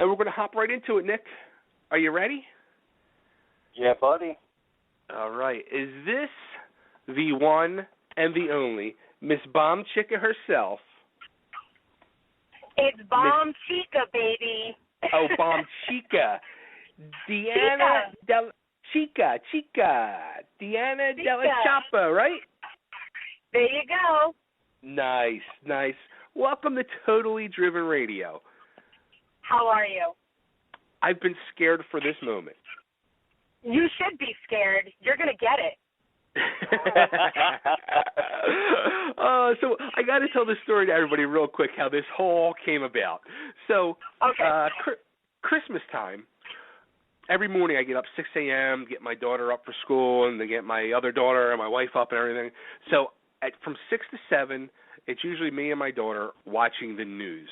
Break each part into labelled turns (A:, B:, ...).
A: And we're going to hop right into it, Nick. Are you ready?
B: Yeah, buddy.
A: All right. Is this the one and the only Miss BombChica herself?
C: It's BombChica, baby.
A: Oh, BombChica. Deanna Chica. Deanna Dellacioppa, right?
C: There you go.
A: Nice. Welcome to Totally Driven Radio.
C: How are you?
A: I've been scared for this moment.
C: You should be scared. You're going to get it.
A: So I got to tell this story to everybody real quick, how this whole came about. So,
C: okay.
A: Christmas time, every morning I get up 6 a.m., get my daughter up for school, and then get my other daughter and my wife up and everything. So from 6 to 7, it's usually me and my daughter watching the news.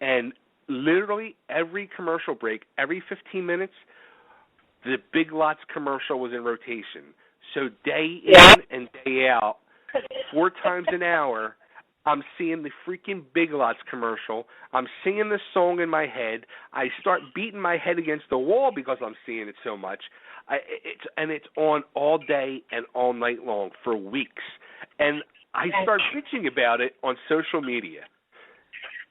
A: And literally every commercial break, every 15 minutes, the Big Lots commercial was in rotation. So day in and day out, 4 times an hour, I'm seeing the freaking Big Lots commercial. I'm singing the song in my head. I start beating my head against the wall because I'm seeing it so much. It's on all day and all night long for weeks. And I start bitching about it on social media.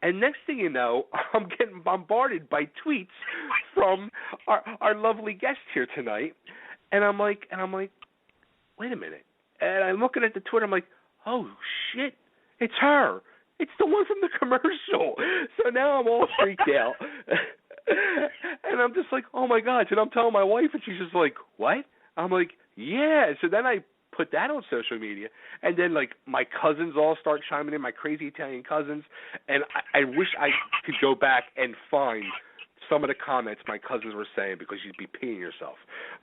A: And next thing you know, I'm getting bombarded by tweets from our lovely guest here tonight. And I'm like, wait a minute. And I'm looking at the Twitter. I'm like, oh, shit, it's her. It's the one from the commercial. So now I'm all freaked out. And I'm just like, oh, my God. And I'm telling my wife, and she's just like, what? I'm like, yeah. So then I put that on social media. And then, like, my cousins all start chiming in, my crazy Italian cousins. And I wish I could go back and find some of the comments my cousins were saying because you'd be peeing yourself.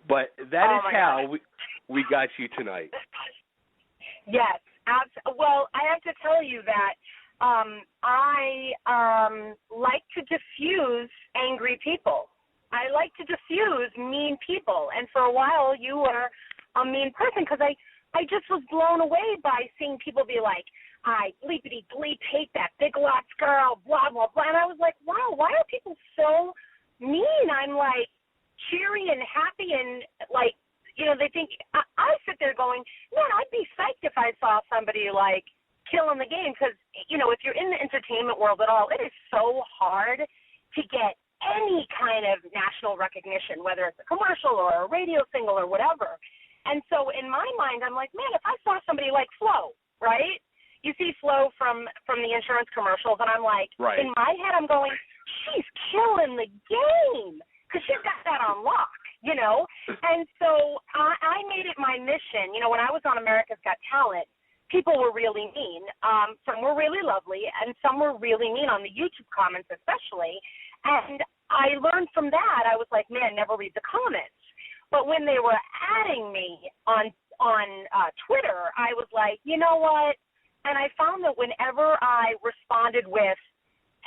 A: But that is how we got you tonight.
C: Yes. Well, I have to tell you that I like to diffuse angry people. I like to diffuse mean people. And for a while, you were a mean person because I just was blown away by seeing people be like, I bleepity-bleep hate that Big Lots girl, blah, blah, blah. And I was like, wow, why are people so mean? I'm like cheery and happy and like, you know, they think, I sit there going, man, I'd be psyched if I saw somebody like killing the game because, you know, if you're in the entertainment world at all, it is so hard to get any kind of national recognition, whether it's a commercial or a radio single or whatever. And so in my mind, I'm like, man, if I saw somebody like Flo, right? You see Flo from the insurance commercials, and I'm like, in my head, I'm going, she's killing the game because she's got that on lock, you know? And so I made it my mission. You know, when I was on America's Got Talent, people were really mean. Some were really lovely, and some were really mean on the YouTube comments especially. And I learned from that. I was like, man, never read the comments. But when they were adding me on Twitter, I was like, you know what? And I found that whenever I responded with,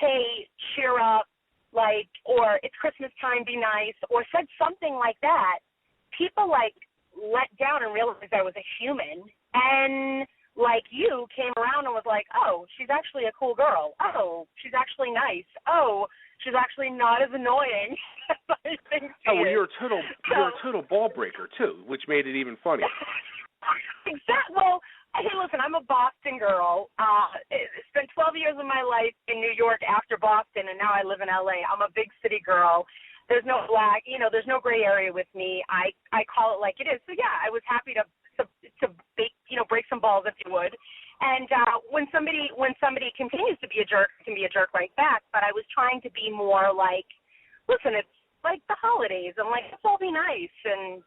C: hey, cheer up, like, or it's Christmas time, be nice, or said something like that, people, like, let down and realized I was a human. And, like, you came around and was like, oh, she's actually a cool girl. Oh, she's actually nice. Oh, she's actually not as annoying as I think she is.
A: You're a total ball breaker, too, which made it even funnier.
C: Exactly. Well, hey, listen, I'm a Boston girl. Spent 12 years of my life in New York after Boston, and now I live in L.A. I'm a big city girl. There's no there's no gray area with me. I call it like it is. So, yeah, I was happy to break some balls, if you would. And when somebody continues to be a jerk, can be a jerk right back. But I was trying to be more like, listen, it's like the holidays, and like let's all be nice and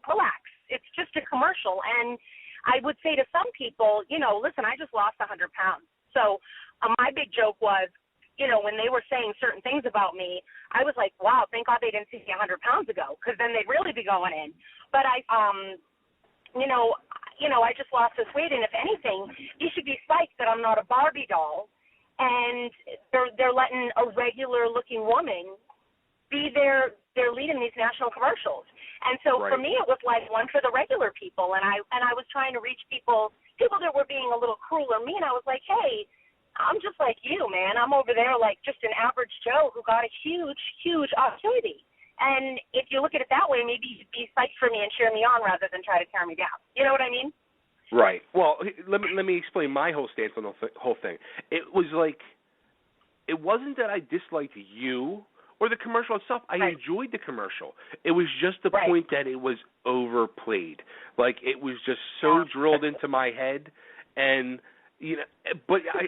C: relax. It's just a commercial. And I would say to some people, listen, I just lost 100 pounds. So my big joke was, when they were saying certain things about me, I was like, wow, thank God they didn't see me 100 pounds ago, because then they'd really be going in. But I just lost this weight, and if anything, you should be psyched that I'm not a Barbie doll, and they're letting a regular-looking woman be their lead in these national commercials. And so for me, it was like one for the regular people, and I was trying to reach people that were being a little cruel or mean. I was like, hey, I'm just like you, man. I'm over there like just an average Joe who got a huge, huge opportunity. And if you look at it that way, maybe you'd be psyched for me and cheer me on rather than try to tear me down. You know what I mean?
A: Right. Well, let me explain my whole stance on the whole thing. It was like, it wasn't that I disliked you or the commercial itself. I enjoyed the commercial. It was just the point that it was overplayed. Like, it was just so drilled into my head. And, you know,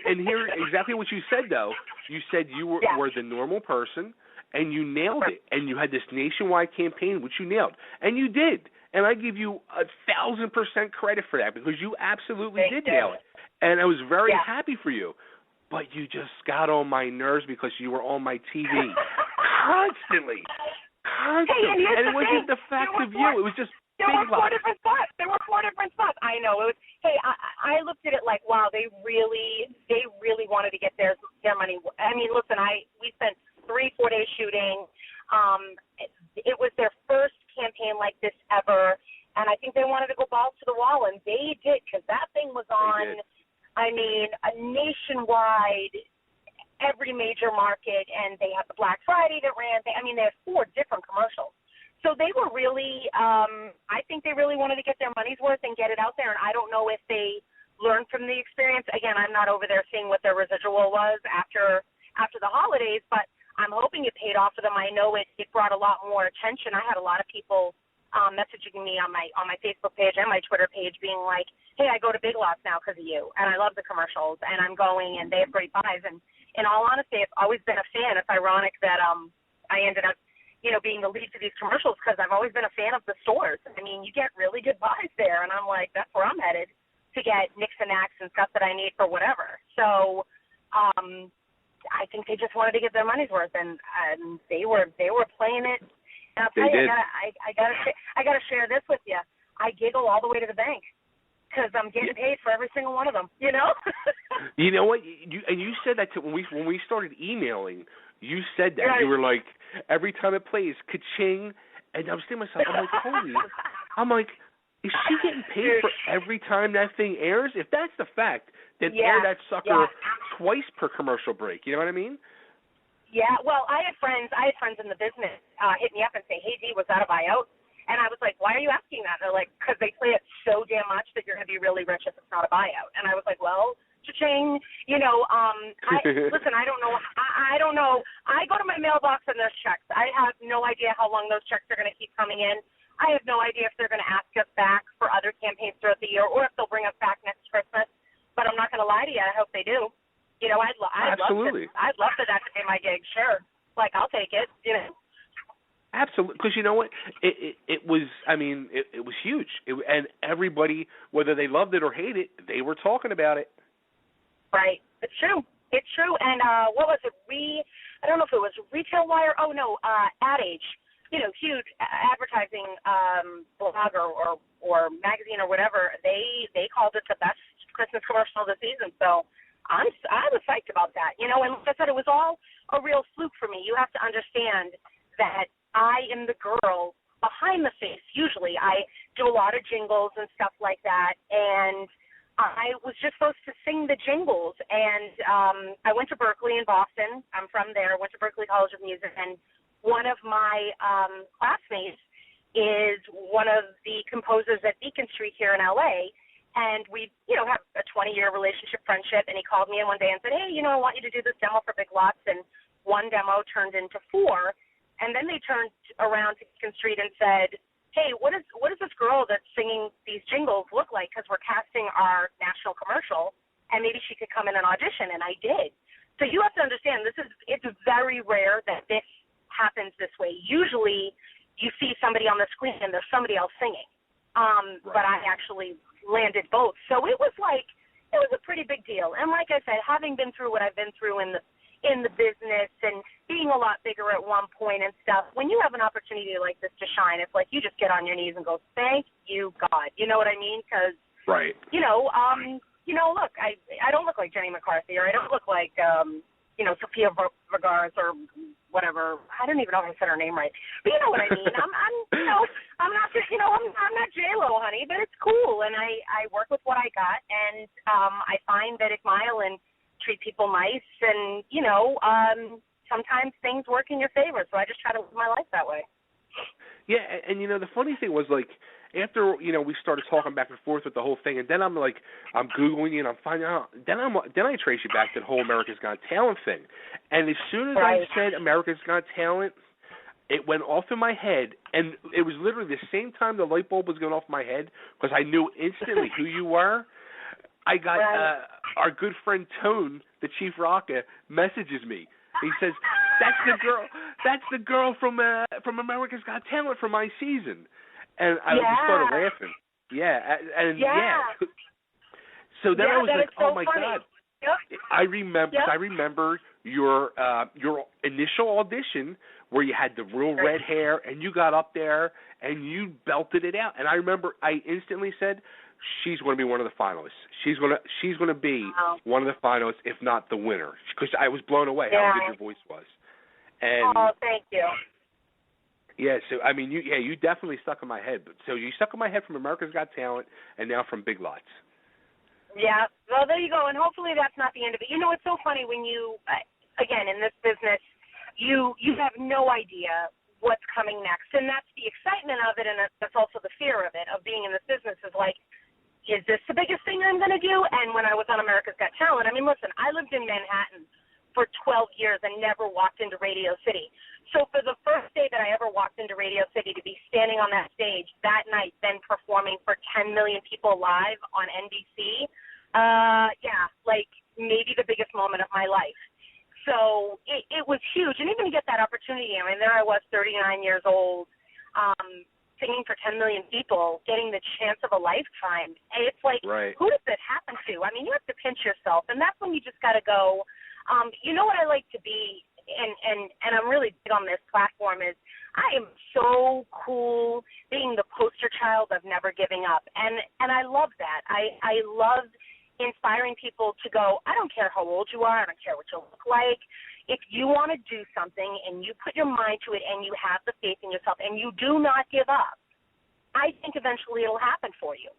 A: and hear exactly what you said, though. You said you were the normal person, and you nailed it. And you had this nationwide campaign, which you nailed. And you did. And I give you 1,000% credit for that, because you absolutely did nail it. And I was very happy for you. But you just got on my nerves because you were on my TV constantly.
C: Hey,
A: and it wasn't the fact of you. It was just
C: There were 4 different spots. I know. It was. Hey, I looked at it like, wow, they really wanted to get their money. I mean, listen, we spent 3-4 days shooting. It was their first campaign like this ever, and I think they wanted to go balls to the wall, and they did, because that thing was on. I mean, a nationwide, every major market, and they had the Black Friday that ran. They had 4 different commercials. So they were really, I think they really wanted to get their money's worth and get it out there, and I don't know if they learned from the experience. Again, I'm not over there seeing what their residual was after the holidays, but I'm hoping it paid off for them. I know it brought a lot more attention. I had a lot of people messaging me on my Facebook page and my Twitter page being like, hey, I go to Big Lots now because of you, and I love the commercials, and I'm going, and they have great buys. And in all honesty, I've always been a fan. It's ironic that I ended up, being the lead for these commercials, because I've always been a fan of the stores. I mean, you get really good buys there, and I'm like, that's where I'm headed to get nicks and knacks and stuff that I need for whatever. So I think they just wanted to get their money's worth, and they were playing it. And I'll tell you, I gotta share this with you. I giggle all the way to the bank, because I'm getting paid for every single one of them. You know.
A: You know what? You said that when we started emailing. You said that. You were like, every time it plays, ka-ching. And I was thinking to myself, I'm like, is she getting paid for every time that thing airs? If that's the fact, then air that sucker twice per commercial break. You know what I mean?
C: Yeah. Well, I had friends in the business hit me up and say, hey, Dee, was that a buyout? And I was like, why are you asking that? They're like, because they play it so damn much that you're going to be really rich if it's not a buyout. And I was like, well, cha-ching, listen, I don't know. I go to my mailbox and there's checks. I have no idea how long those checks are going to keep coming in. I have no idea if they're going to ask us back for other campaigns throughout the year, or if they'll bring us back next Christmas. But I'm not going to lie to you. I hope they do.
A: Absolutely.
C: I'd love for that to be my gig. Sure. Like, I'll take it.
A: Absolutely, because you know what? It was. I mean, it was huge, and everybody, whether they loved it or hated it, they were talking about it.
C: Right. It's true. And what was it? I don't know if it was Retail Wire. Oh no, Ad Age. Huge advertising blog or magazine or whatever. They called it the best Christmas commercial of the season. So I was psyched about that. And like I said, it was all a real fluke for me. You have to understand that I am the girl behind the face. Usually I do a lot of jingles and stuff like that, and I was just supposed to sing the jingles. And I went to Berkeley in Boston. I'm from there. Went to Berkeley College of Music, and one of my classmates is one of the composers at Beacon Street here in LA, and we, have a 20-year relationship friendship. And he called me in one day and said, hey, I want you to do this demo for Big Lots. And one demo turned into 4. And then they turned around to Beacon Street and said, hey, what is this girl that's singing these jingles look like? Because we're casting our national commercial, and maybe she could come in and audition. And I did. So you have to understand, it's very rare that this happens this way. Usually you see somebody on the screen and there's somebody else singing. But I actually landed both. So it was a pretty big deal. And like I said, having been through what I've been through in the business and being a lot bigger at one point and stuff, when you have an opportunity like this to shine, it's like you just get on your knees and go, thank you, God. You know what I mean? Because, look, I don't look like Jenny McCarthy, or I don't look like, Sophia Vergara or whatever. I don't even know if I said her name right. But you know what I mean. I'm not J-Lo, honey, but it's cool. And I work with what I got. And I find that at Mile and treat people nice, and, sometimes things work in your favor. So I just try to live my life that way.
A: Yeah, and the funny thing was, like, after we started talking back and forth with the whole thing, and then I'm Googling you and I'm finding out. Then I trace you back to the whole America's Got Talent thing, and as soon as I said America's Got Talent, it went off in my head, and it was literally the same time the light bulb was going off in my head, because I knew instantly who you were. I got our good friend Tone, the Chief Rocka, messages me. He says, "That's the girl from America's Got Talent from my season," and I just started laughing. So then I was like, "Oh my God!"
C: Yep.
A: I remember your initial audition where you had the real red hair and you got up there and you belted it out. And I remember I instantly said, she's going to be one of the finalists. She's going to be one of the finalists, if not the winner, because I was blown away how good your voice was. And
C: thank you.
A: Yeah, so I mean, you definitely stuck in my head. So you stuck in my head from America's Got Talent, and now from Big Lots.
C: Yeah, well, there you go, and hopefully that's not the end of it. It's so funny when you, again, in this business, you have no idea what's coming next, and that's the excitement of it, and that's also the fear of it, of being in this business, is like, is this the biggest thing I'm going to do? And when I was on America's Got Talent, I mean, listen, I lived in Manhattan for 12 years and never walked into Radio City. So for the first day that I ever walked into Radio City, to be standing on that stage that night, then performing for 10 million people live on NBC, like maybe the biggest moment of my life. So it was huge. And even to get that opportunity, I mean, there I was, 39 years old, singing for 10 million people, getting the chance of a lifetime. And it's like, who does that happen to? I mean, you have to pinch yourself, and that's when you just got to go, what I like to be, and I'm really big on this platform, is I am so cool being the poster child of never giving up. And I love that. I love inspiring people to go, I don't care how old you are, I don't care what you look like. If you want to do something and you put your mind to it and you have the faith in yourself and you do not give up, I think eventually it'll happen for you.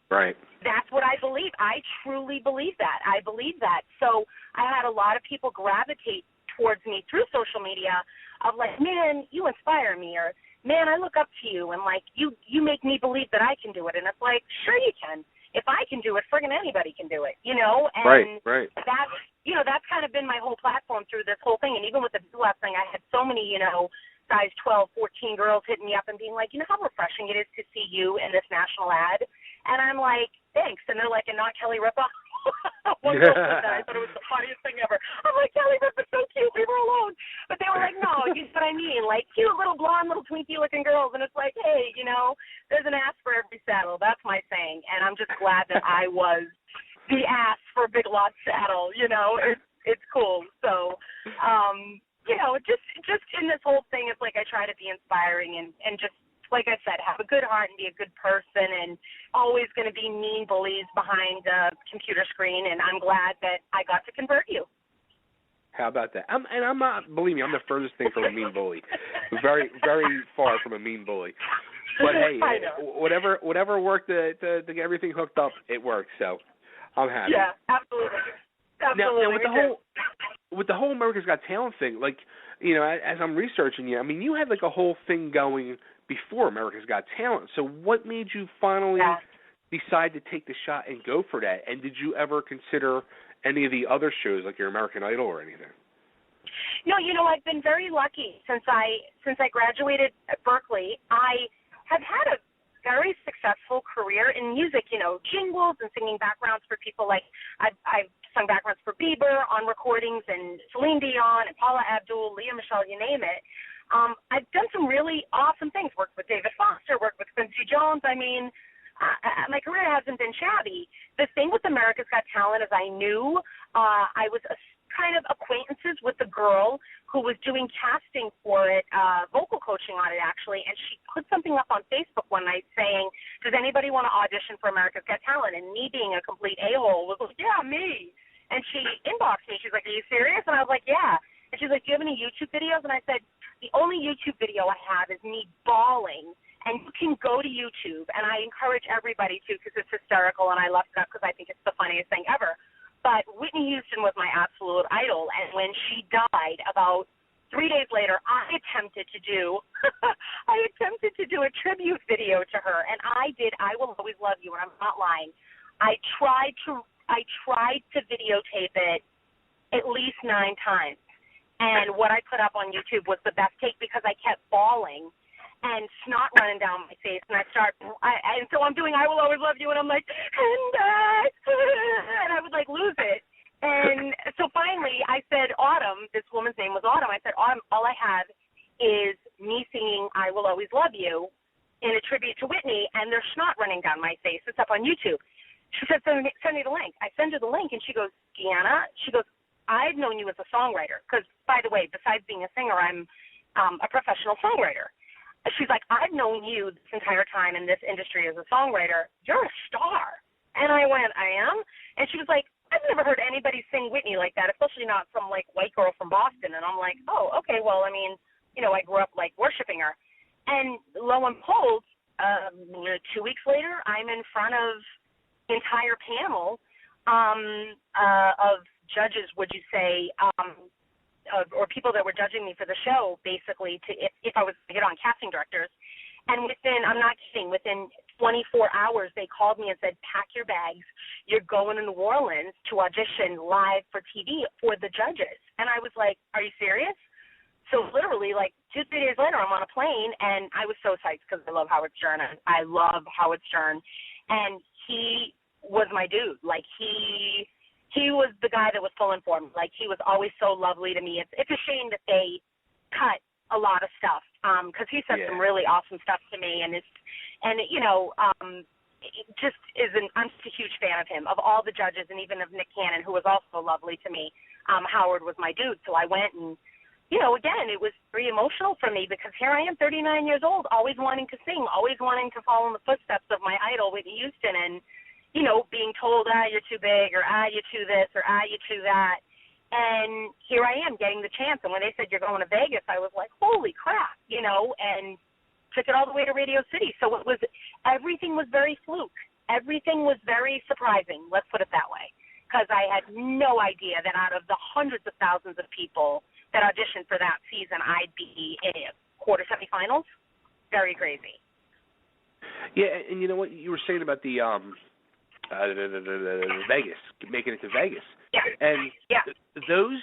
A: Right.
C: That's what I believe. I truly believe that. I believe that. So I had a lot of people gravitate towards me through social media of like, man, you inspire me, or man, I look up to you, and like you make me believe that I can do it. And it's like, sure you can. If I can do it, friggin' anybody can do it, And
A: right.
C: That's kind of been my whole platform through this whole thing. And even with the last thing, I had so many, size 12, 14 girls hitting me up and being like, how refreshing it is to see you in this national ad. And I'm like, thanks. And they're like, and not Kelly Ripa. One girl said that. I thought it was the funniest thing ever. I'm like, Kelly Ripa's so cute. Leave her alone. But they were like, no, you know what I mean? Like cute little blonde, little twinkie-looking girls. And it's like, hey, there's an ass for every saddle. That's my saying. And I'm just glad that I was the ass for Big Lots saddle. It's cool. So, just in this whole thing, it's like I try to be inspiring and just, like I said, have a good heart and be a good person, and always going to be mean bullies behind a computer screen. And I'm glad that I got to convert you.
A: How about that? I'm not, believe me, I'm the furthest thing from a mean bully. Very, very far from a mean bully. But hey, whatever worked to get everything hooked up, it worked. So I'm happy.
C: Yeah, absolutely.
A: Now with the whole America's Got Talent thing, like, as I'm researching you, I mean, you had like a whole thing going before America's Got Talent. So what made you finally decide to take the shot and go for that? And did you ever consider any of the other shows, like your American Idol or anything?
C: No, I've been very lucky since I graduated at Berkeley. I have had a very successful career in music, jingles and singing backgrounds for people like I've sung backgrounds for Bieber on recordings, and Celine Dion and Paula Abdul, Leah Michelle, you name it. I've done some really awesome things, worked with David Foster, worked with Quincy Jones. I mean, my career hasn't been shabby. The thing with America's Got Talent is I knew I was kind of acquaintances with the girl who was doing casting for it, vocal coaching on it actually, and she put something up on Facebook one night saying, does anybody want to audition for America's Got Talent? And me being a complete a-hole was like, yeah, me. And she inboxed me. She's like, are you serious? And I was like, yeah. And she's like, do you have any YouTube videos? And I said, the only YouTube video I have is me bawling. And you can go to YouTube, and I encourage everybody to, because it's hysterical, and I left it up because I think it's the funniest thing ever. But Whitney Houston was my absolute idol, and when she died about 3 days later, I attempted to do a tribute video to her, and I did I Will Always Love You, and I'm not lying. I tried to videotape it at least 9 times, and what I put up on YouTube was the best take because I kept bawling and snot running down my face, and and so I'm doing I Will Always Love You, and I'm like, and I would like lose it. And so finally I said, Autumn, this woman's name was Autumn, I said, Autumn, all I have is me singing I Will Always Love You in a tribute to Whitney, and there's snot running down my face. It's up on YouTube. She said, send me the link. I send her the link, and she goes, Deanna, she goes, I've known you as a songwriter, because, by the way, besides being a singer, I'm a professional songwriter. She's like, I've known you this entire time in this industry as a songwriter. You're a star. And I went, I am? And she was like, I've never heard anybody sing Whitney like that, especially not some, like, white girl from Boston. And I'm like, oh, okay, well, I mean, you know, I grew up, like, worshiping her. And lo and behold, 2 weeks later, I'm in front of entire panel of judges, would you say, or people that were judging me for the show, basically, to if I was to get on casting directors. And I'm not kidding, within 24 hours, they called me and said, pack your bags. You're going to New Orleans to audition live for TV for the judges. And I was like, are you serious? So literally, like 2-3 days later, I'm on a plane, and I was so psyched because I love Howard Stern. I love Howard Stern. And he was my dude. Like, he was the guy that was pulling for me. Like, he was always so lovely to me. It's a shame that they cut a lot of stuff because he said some really awesome stuff to me, I'm just a huge fan of him, of all the judges, and even of Nick Cannon, who was also lovely to me. Howard was my dude, so I went and, again, it was very emotional for me because here I am, 39 years old, always wanting to sing, always wanting to follow in the footsteps of my idol, Whitney Houston, and being told, you're too big, or you're too this, or you're too that. And here I am getting the chance. And when they said you're going to Vegas, I was like, holy crap, and took it all the way to Radio City. So everything was very fluke. Everything was very surprising, let's put it that way, because I had no idea that out of the hundreds of thousands of people that auditioned for that season, I'd be in quarter semifinals. Very crazy.
A: Yeah, and you know what you were saying about the Vegas, making it to Vegas.
C: Yeah.
A: And those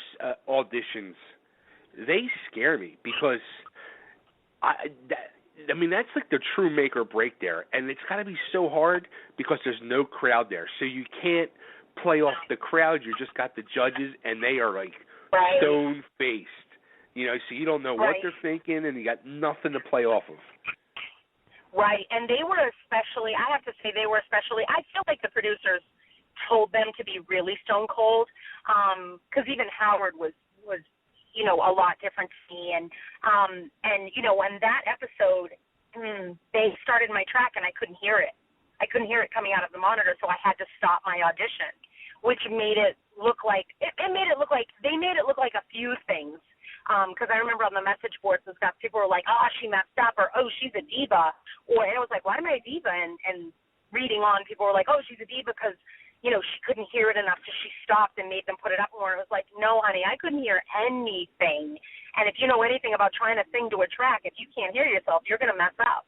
A: auditions, they scare me because that's like the true make or break there. And it's got to be so hard because there's no crowd there. So you can't play off the crowd. You just got the judges, and they are like stone-faced. So you don't know what they're thinking, and you got nothing to play off of.
C: Right, and they were especially, I have to say, I feel like the producers told them to be really stone cold, because even Howard was a lot different to me, and when that episode, they started my track and I couldn't hear it. I couldn't hear it coming out of the monitor, so I had to stop my audition, which made it look like, they made it look like a few things. Because I remember on the message boards and stuff, people were like, oh, she messed up, or, oh, she's a diva. And I was like, why am I a diva? And reading on, people were like, oh, she's a diva because, she couldn't hear it enough, so she stopped and made them put it up more. It was like, no, honey, I couldn't hear anything. And if you know anything about trying to sing to a track, if you can't hear yourself, you're going to mess up.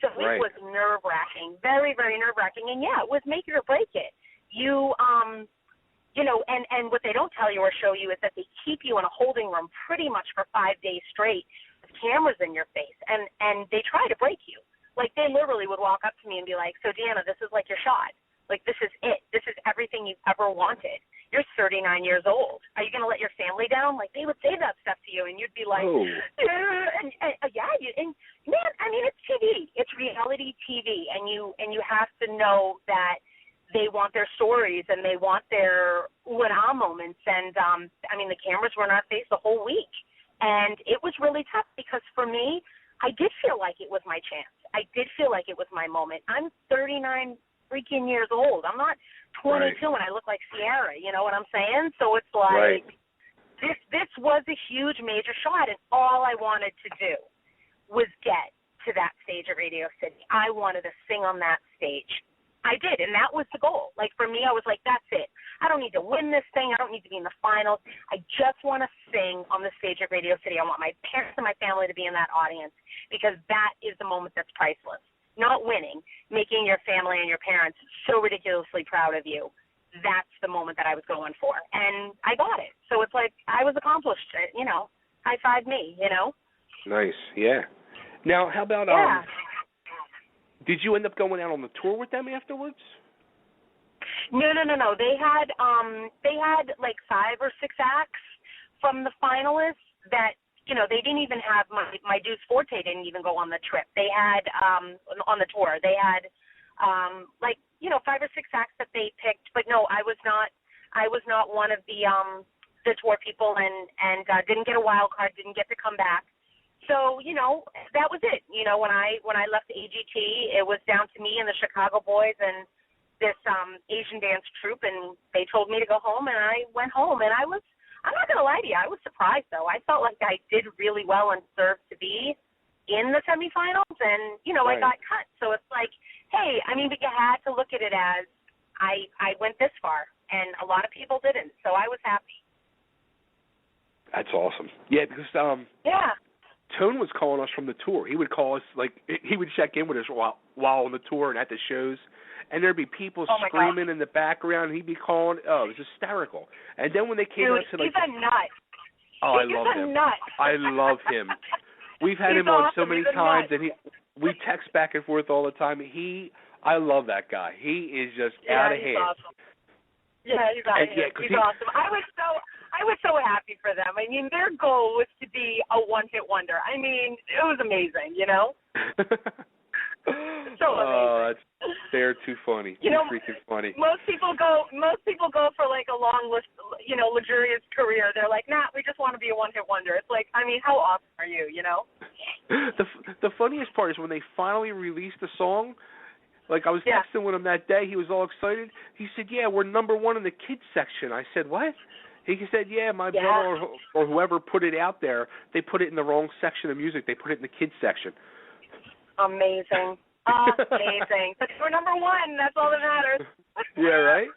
C: So it was nerve-wracking, very, very nerve-wracking. And, yeah, it was make it or break it. And what they don't tell you or show you is that they keep you in a holding room pretty much for 5 days straight with cameras in your face, and they try to break you. Like, they literally would walk up to me and be like, so, Deanna, this is like your shot. Like, this is it. This is everything you've ever wanted. You're 39 years old. Are you going to let your family down? Like, they would say that stuff to you, and you'd be like, man, I mean, it's TV. It's reality TV, and you have to know that they want their stories and they want their ooh-and-ah moments. And, the cameras were in our face the whole week. And it was really tough because for me, I did feel like it was my chance. I did feel like it was my moment. I'm 39 freaking years old. I'm not 22 and I look like Sierra, you know what I'm saying? So it's like this was a huge major shot, and all I wanted to do was get to that stage at Radio City. I wanted to sing on that stage. I did, and that was the goal. Like, for me, I was like, that's it. I don't need to win this thing. I don't need to be in the finals. I just want to sing on the stage at Radio City. I want my parents and my family to be in that audience, because that is the moment that's priceless. Not winning, making your family and your parents so ridiculously proud of you. That's the moment that I was going for, and I got it. So it's like I was accomplished. You know, high five me. You know.
A: Nice. Yeah. Now, how about did you end up going out on the tour with them afterwards?
C: No. They had like 5 or 6 acts from the finalists that, you know, they didn't even have my Deuce Forte didn't even go on the trip. They had on the tour. They had like, you know, 5 or 6 acts that they picked, but no, I was not one of the tour people, and didn't get a wild card, didn't get to come back. So, you know, that was it. You know, when I left AGT, it was down to me and the Chicago Boys and this Asian dance troupe, and they told me to go home, and I went home. And I'm not going to lie to you, I was surprised, though. I felt like I did really well and deserved to be in the semifinals, and, you know,
A: right.
C: I got cut. So it's like, hey, I mean, but you had to look at it as I went this far, and a lot of people didn't, so I was happy.
A: That's awesome. Yeah, because
C: yeah.
A: Tone was calling us from the tour. He would call us, like, he would check in with us while on the tour and at the shows, and there'd be people screaming in the background, and he'd be calling. Oh, it was hysterical. And then when they came out to, like,
C: he's a nut.
A: Oh, I love him.
C: Nut.
A: I love him. We've had him on so many times, and we text back and forth all the time. I love that guy. He is just out of hand.
C: Awesome. Yeah, he's out of hand. He's awesome. I was so happy for them. I mean, their goal was to be a one-hit wonder. I mean, it was amazing, you know? So amazing.
A: They're too funny.
C: You know,
A: freaking funny.
C: Most people go for like a long, you know, luxurious career. They're like, nah, we just want to be a one-hit wonder. It's like, I mean, how awesome are you, you know?
A: The funniest part is when they finally released the song. Like, I was texting with him that day. He was all excited. He said, yeah, we're number 1 in the kids section. I said, what? He said, yeah, my brother or whoever put it out there, they put it in the wrong section of music. They put it in the kids section.
C: Amazing. Amazing. But we're number 1. That's all that matters.
A: Yeah, right?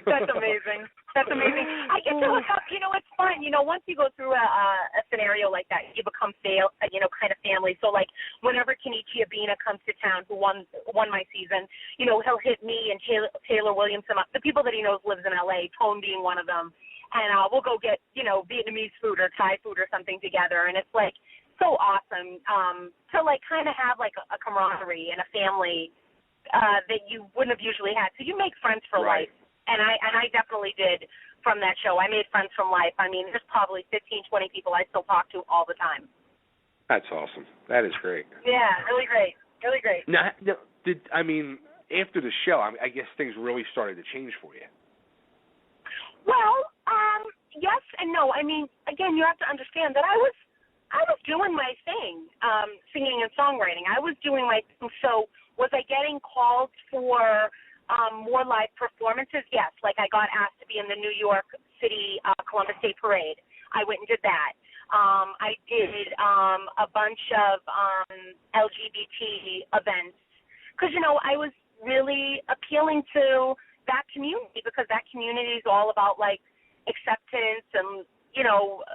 C: That's amazing. That's amazing. I get to look up, you know, it's fun. You know, once you go through a scenario like that, you become, you know, kind of family. So, like, whenever Kenichi Abina comes to town, who won my season, you know, he'll hit me and Taylor Williamson up, the people that he knows lives in L.A., Tone being one of them. And we'll go get, you know, Vietnamese food or Thai food or something together. And it's, like, so awesome to, like, kind of have, like, a camaraderie and a family that you wouldn't have usually had. So you make friends for life. And I definitely did from that show. I made friends from life. I mean, there's probably 15, 20 people I still talk to all the time.
A: That's awesome. That is great.
C: Yeah, really great. Really great.
A: Now, after the show, I guess things really started to change for you.
C: Well, yes and no. I mean, again, you have to understand that I was doing my thing, singing and songwriting. I was doing my thing. So was I getting called for more live performances? Yes. Like, I got asked to be in the New York City Columbus Day Parade. I went and did that. I did a bunch of LGBT events because, you know, I was really appealing to that community because that community is all about, like, acceptance and, you know,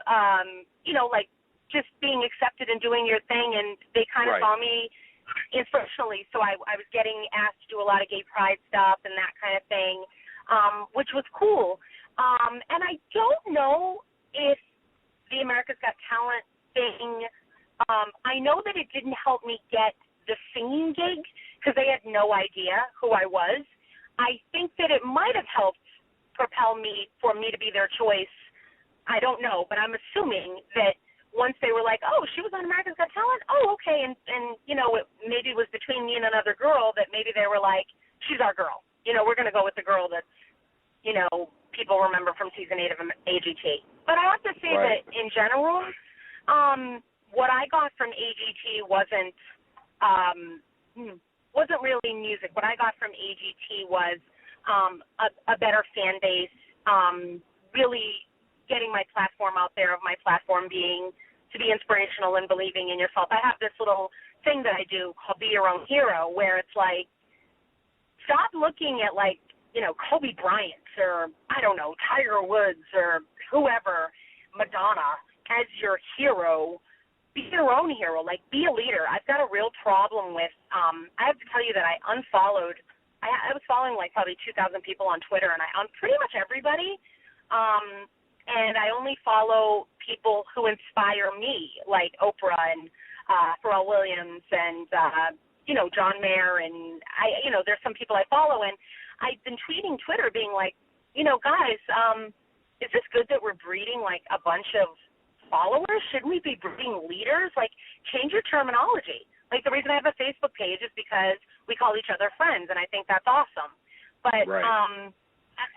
C: like, just being accepted and doing your thing, and they kind of saw me inspirationally, so I was getting asked to do a lot of gay pride stuff and that kind of thing, which was cool. And I don't know if the America's Got Talent thing, I know that it didn't help me get the singing gig because they had no idea who I was. I think that it might have helped propel me for me to be their choice. I don't know, but I'm assuming that once they were like, oh, she was on America's Got Talent? Oh, okay. And you know, maybe it was between me and another girl that maybe they were like, she's our girl. You know, we're going to go with the girl that's, you know, people remember from season 8 of AGT. But I have to say that in general, what I got from AGT wasn't really music. What I got from AGT was a better fan base, really getting my platform out there, of my platform being to be inspirational and believing in yourself. I have this little thing that I do called Be Your Own Hero, where it's like, stop looking at, like, you know, Kobe Bryant or, I don't know, Tiger Woods or whoever, Madonna, as your hero. Be your own hero. Like, be a leader. I've got a real problem with, I have to tell you that I unfollowed, I was following, like, probably 2,000 people on Twitter, and I on pretty much everybody, and I only follow people who inspire me, like Oprah and Pharrell Williams and, you know, John Mayer, and, you know, there's some people I follow, and I've been tweeting Twitter being like, you know, guys, is this good that we're breeding, like, a bunch of followers? Shouldn't we be breeding leaders? Like, change your terminology. Like, the reason I have a Facebook page is because we call each other friends, and I think that's awesome. But
A: right.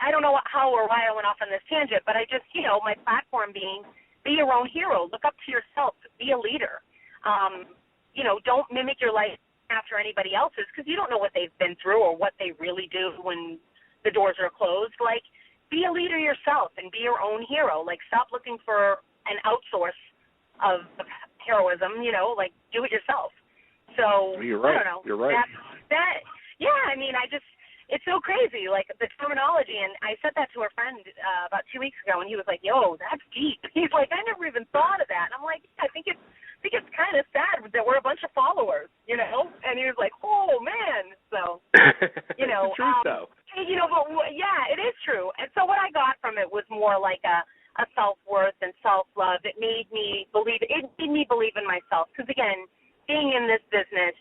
C: I don't know how or why I went off on this tangent, but I just, you know, my platform being, be your own hero. Look up to yourself. Be a leader. You know, don't mimic your life after anybody else's, because you don't know what they've been through or what they really do when the doors are closed. Like, be a leader yourself and be your own hero. Like, stop looking for an outsource of heroism, you know, like, do it yourself. So,
A: you're right.
C: I don't know.
A: You're right.
C: Yeah, I mean, it's so crazy, like, the terminology, and I said that to a friend about 2 weeks ago, and he was like, yo, that's deep. He's like, I never even thought of that. And I'm like, yeah, I think it's kind of sad that we're a bunch of followers, you know? And he was like, oh, man. So, you know.
A: It's the truth, though.
C: You know, but, yeah, it is true. And so what I got from it was more like a self-worth and self-love. It made me believe in myself. Because, again, being in this business,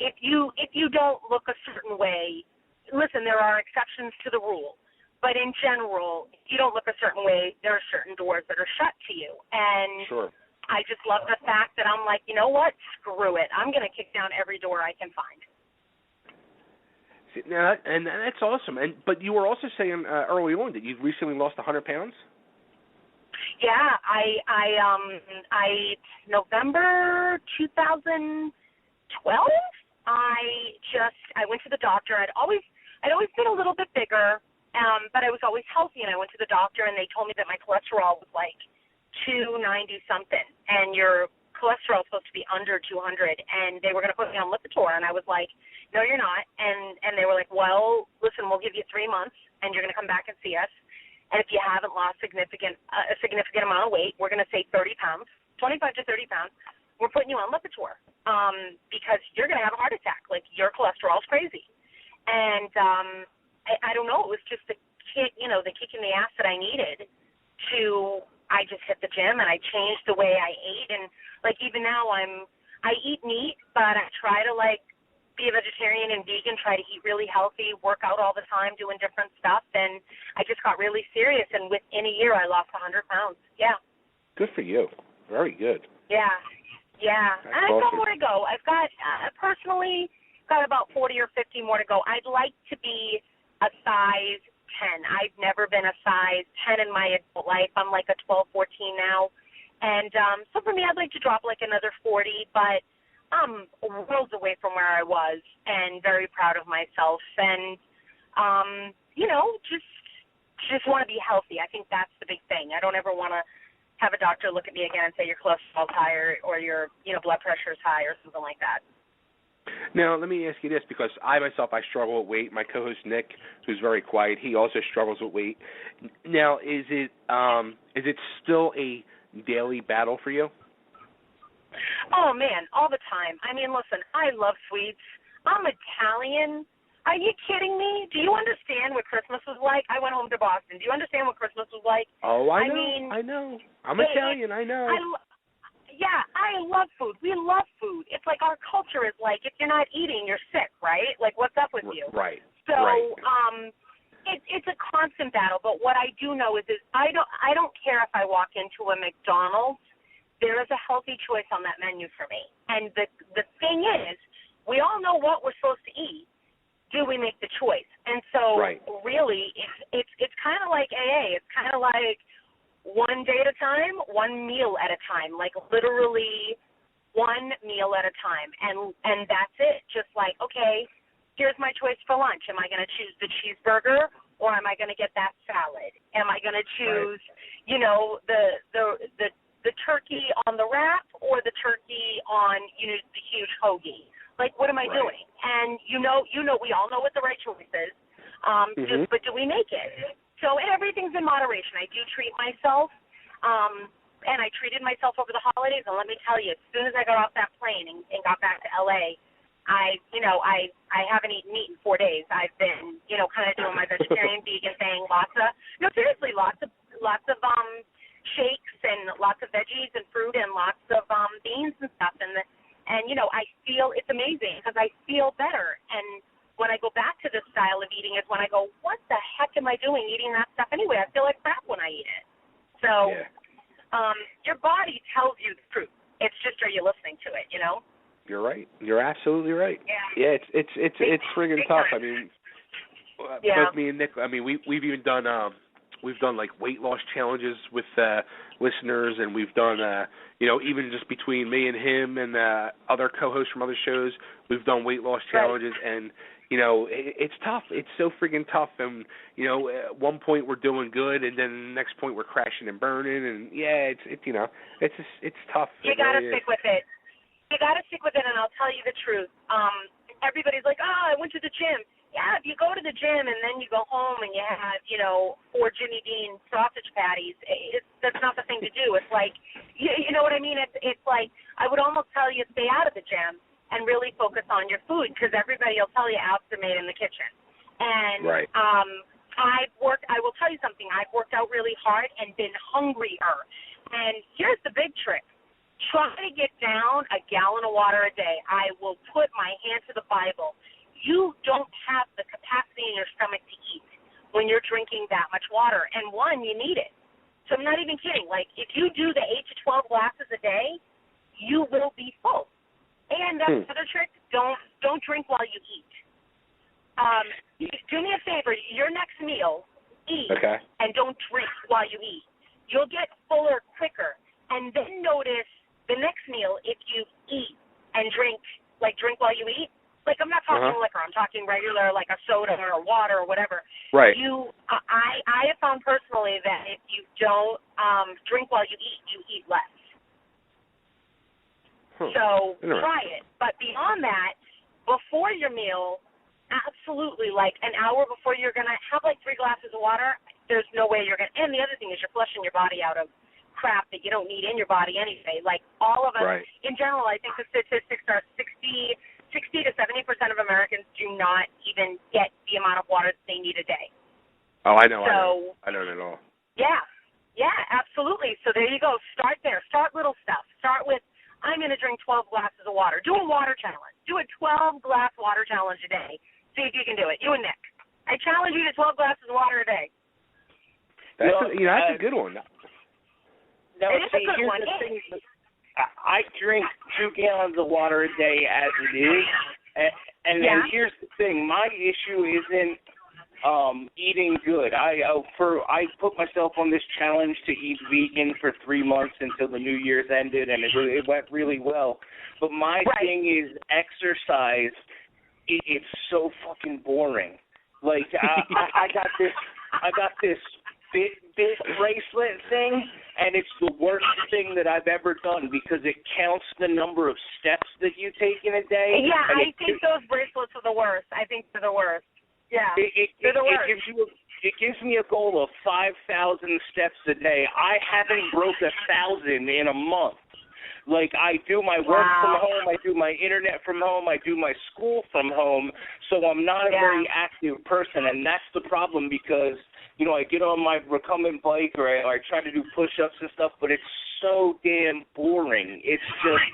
C: if you don't look a certain way, listen, there are exceptions to the rule. But in general, if you don't look a certain way, there are certain doors that are shut to you. And
A: sure.
C: I just love the fact that I'm like, you know what? Screw it. I'm going to kick down every door I can find.
A: See, now, and that's awesome. But you were also saying early on that you've recently lost 100 pounds?
C: Yeah, I November 2012, I went to the doctor. I'd always been a little bit bigger, but I was always healthy, and I went to the doctor, and they told me that my cholesterol was like 290 something, and your cholesterol is supposed to be under 200, and they were going to put me on Lipitor, and I was like, no, you're not, and they were like, well, listen, we'll give you 3 months, and you're going to come back and see us. And if you haven't lost a significant amount of weight, we're going to say 30 pounds, 25 to 30 pounds, we're putting you on Lipitor because you're going to have a heart attack. Like, your cholesterol's crazy. And I don't know. It was just the kick in the ass that I needed I just hit the gym, and I changed the way I ate. And, like, even now I eat meat, but I try to, like, be a vegetarian and vegan, try to eat really healthy, work out all the time, doing different stuff, and I just got really serious, and within a year I lost 100 pounds. Yeah.
A: Good for you. Very good.
C: Yeah.
A: That's
C: and I've got
A: awesome.
C: more to go. I've got, personally, got about 40 or 50 more to go. I'd like to be a size 10. I've never been a size 10 in my adult life. I'm like a 12, 14 now. And so for me, I'd like to drop like another 40, but I'm worlds away from where I was and very proud of myself. And, you know, just want to be healthy. I think that's the big thing. I don't ever want to have a doctor look at me again and say your cholesterol's high or your, you know, blood pressure is high or something like that.
A: Now, let me ask you this, because I struggle with weight. My co-host Nick, who's very quiet, he also struggles with weight. Now, is it still a daily battle for you?
C: Oh, man, all the time. I mean, listen, I love sweets. I'm Italian. Are you kidding me? Do you understand what Christmas was like? I went home to Boston. Do you understand what Christmas was like?
A: Oh, I
C: know.
A: I'm Italian, I know.
C: I love food. We love food. It's like our culture is like, if you're not eating, you're sick, right? Like, what's up with you?
A: Right.
C: So,
A: right.
C: It's a constant battle. But what I do know is I don't care if I walk into a McDonald's. There is a healthy choice on that menu for me. And the thing is, we all know what we're supposed to eat. Do we make the choice? And so, really, it's kind of like AA. It's kind of like one day at a time, one meal at a time, like literally one meal at a time. And that's it. Just like, okay, here's my choice for lunch. Am I going to choose the cheeseburger, or am I going to get that salad? Am I going to choose, you know, the turkey on the wrap or the turkey on, you know, the huge hoagie? Like, what am I doing? and you know, we all know what the right choice is. But do we make it? So everything's in moderation. I do treat myself, and I treated myself over the holidays. And let me tell you, as soon as I got off that plane and got back to LA, I haven't eaten meat in 4 days. I've been, kind of doing my vegetarian, vegan thing. Lots of shakes and lots of veggies and fruit and lots of beans and stuff. And I feel it's amazing because I feel better. And when I go back to this style of eating is when I go, what the heck am I doing eating that stuff anyway? I feel like crap when I eat it. So your body tells you the truth. It's just, are you listening to it,
A: You're right. You're absolutely right.
C: Yeah.
A: It's friggin' tough. I mean, both me and Nick, I mean, we've even done like weight loss challenges with listeners, and we've done even just between me and him and other co-hosts from other shows, we've done weight loss challenges, and it's tough. It's so friggin' tough, and at one point we're doing good, and then the next point we're crashing and burning, and it's tough.
C: You gotta stick with it. You got to stick with it, and I'll tell you the truth. Everybody's like, I went to the gym. Yeah, if you go to the gym and then you go home and you have, 4 Jimmy Dean sausage patties, that's not the thing to do. It's like, you know what I mean? It's like I would almost tell you stay out of the gym and really focus on your food because everybody will tell you apps are made in the kitchen. And I will tell you something. I've worked out really hard and been hungrier. And here's the big trick. Try to get down a gallon of water a day. I will put my hand to the Bible. You don't have the capacity in your stomach to eat when you're drinking that much water. And one, you need it. So I'm not even kidding. Like, if you do the 8 to 12 glasses a day, you will be full. And that's another trick. Don't drink while you eat. Do me a favor. Your next meal, eat and don't drink while you eat. You'll get fuller quicker. And then notice the next meal, if you eat and drink while you eat, like I'm not talking liquor, I'm talking regular like a soda or water or whatever.
A: Right.
C: I have found personally that if you don't drink while you eat less. So try it. But beyond that, before your meal, absolutely, like an hour before you're going to have like 3 glasses of water, there's no way you're going to, and the other thing is you're flushing your body out of crap that you don't need in your body anyway. Like all of us, in general, I think the statistics are 60 to 70% of Americans do not even get the amount of water that they need a day.
A: Oh, I know.
C: So,
A: I don't at all.
C: Yeah, absolutely. So there you go. Start there. Start little stuff. Start with, I'm going to drink 12 glasses of water. Do a water challenge. Do a 12-glass water challenge a day. See if you can do it. You and Nick. I challenge you to 12 glasses of water a day.
A: That's a good one.
B: No,
C: it is a good one.
B: Thing, I drink 2 gallons of water a day as it is, and then here's the thing: my issue isn't eating good. I put myself on this challenge to eat vegan for 3 months until the New Year's ended, and it went really well. But my thing is exercise. It's so fucking boring. Like I got this Fitbit bracelet thing, and it's the worst thing that I've ever done because it counts the number of steps that you take in a day.
C: Yeah, I think those bracelets are the worst. I think they're the worst. Yeah, they're the worst.
B: It gives me a goal of 5,000 steps a day. I haven't broke 1,000 in a month. Like, I do my work from home, I do my internet from home, I do my school from home, so I'm not a very active person, and that's the problem because, I get on my recumbent bike or I try to do push-ups and stuff, but it's so damn boring. It's just,